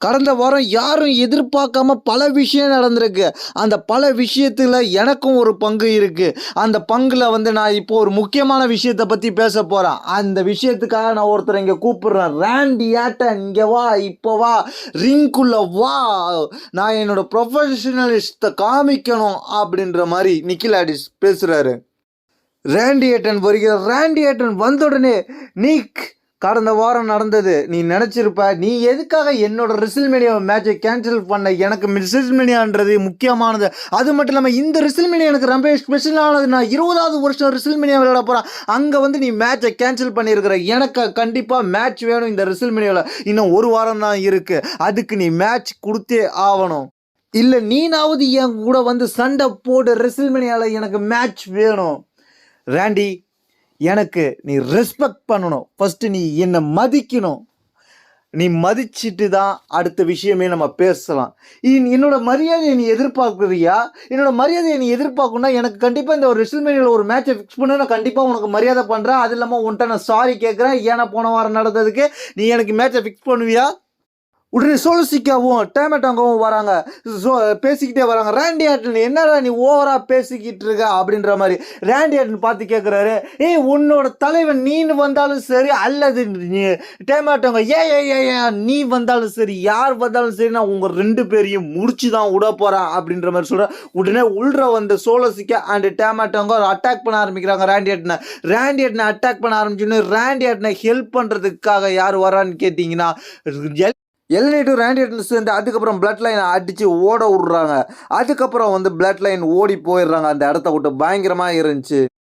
கடந்த வாரம் யாரும் எதிர்பார்க்காம பல விஷயம் நடந்திருக்கு. அந்த பல விஷயத்துல எனக்கும் ஒரு பங்கு இருக்கு. அந்த பங்குல நான் இப்போ ஒரு முக்கியமான விஷயத்த பத்தி பேசப் போறேன். அந்த விஷயத்துக்காக நான் ஒருத்தர இங்க கூப்பிடுறேன். ராண்டி ஆர்டன் இங்க வா, இப்போ வா, ரிங்குள்ள வா. நான் என்னோட ப்ரொஃபஷனலிஸ்ட்ட காமிக்கணும் அப்படின்ற மாரி நிக்கில் ஆடிஸ் பேசுறாரு. ராண்டி ஆர்டன் வருகிறார். ராண்டி ஆர்டன் வந்த உடனே நிக் கடந்த வாரம் நடந்தது நீ நினச்சிருப்ப, நீ எதுக்காக என்னோட ரெசில்மேனியா மேட்சை கேன்சல் பண்ண? எனக்கு ரெசில்மேனியான்றது முக்கியமானது. அது மட்டும் இல்லாமல் இந்த ரெசில்மேனியா எனக்கு ரொம்ப ஸ்பெஷலானது. நான் 20வது வருஷம் ரெசில்மேனியா விளையாட போகிறேன். அங்கே நீ மேட்சை கேன்சல் பண்ணியிருக்கிற. எனக்கு கண்டிப்பாக மேட்ச் வேணும் இந்த ரெசில்மேனியாவில். இன்னும் ஒரு வாரம் தான் இருக்குது. அதுக்கு நீ மேட்ச் கொடுத்தே ஆகணும். இல்லை நீனாவது என் கூட சண்டை போடு. ரெசில்மேனியாவில் எனக்கு மேட்ச் வேணும். ராண்டி, எனக்கு நீ ரெஸ்பெக்ட் பண்ணணும். ஃபஸ்ட்டு நீ என்னை மதிக்கணும். நீ மதிச்சுட்டு தான் அடுத்த விஷயமே நம்ம பேசலாம். என்னோட மரியாதையை நீ எதிர்பார்க்குறியா? என்னோட மரியாதையை நீ எதிர்பார்க்கணும்னா எனக்கு கண்டிப்பாக இந்த ஒரு ரெசில்மேனியாவில் ஒரு மேட்சை ஃபிக்ஸ் பண்ண நான் கண்டிப்பாக உனக்கு மரியாதை பண்ணுறேன். அது இல்லாமல் உன்ட்ட நான் சாரி கேட்குறேன். ஏன்னா போன வாரம் நடந்ததுக்கு நீ எனக்கு மேட்சை ஃபிக்ஸ் பண்ணுவியா? உடனே சோலசிக்காவும் டேமட்டாங்கவும் வராங்க. பேசிக்கிட்டே வராங்க. ராண்டி ஆர்டன் என்னடா நீ ஓவராக பேசிக்கிட்டு இருக்க அப்படின்ற மாதிரி. ராண்டி ஆர்டன் பார்த்து கேட்குறாரு, ஏய் உன்னோட தலைவன் நீன்னு வந்தாலும் சரி அல்லது டேமட்டாங்க நீ வந்தாலும் சரி, யார் வந்தாலும் சரி, நான் உங்கள் 2 பேரையும் முடிச்சு தான் விட போகிறேன் அப்படின்ற மாதிரி சொல்கிறேன். உடனே உள்ள சோலசிக்கா அண்ட் டேமட்டாங்க அட்டாக் பண்ண ஆரம்பிக்கிறாங்க ராண்டி ஆர்டனை. ராண்டி ஆர்டனை அட்டாக் பண்ண ஆரம்பிச்சோன்னு ராண்டி ஆர்டனை ஹெல்ப் பண்ணுறதுக்காக யார் வரான்னு கேட்டிங்கன்னா எல்லைட்டு ராண்டி ஆர்டன் சேர்ந்து அதுக்கப்புறம் பிளட் லைனை அடித்து ஓட விட்றாங்க. அதுக்கப்புறம் பிளட் லைன் ஓடி போயிடுறாங்க அந்த இடத்த விட்டு. பயங்கரமாக இருந்துச்சு.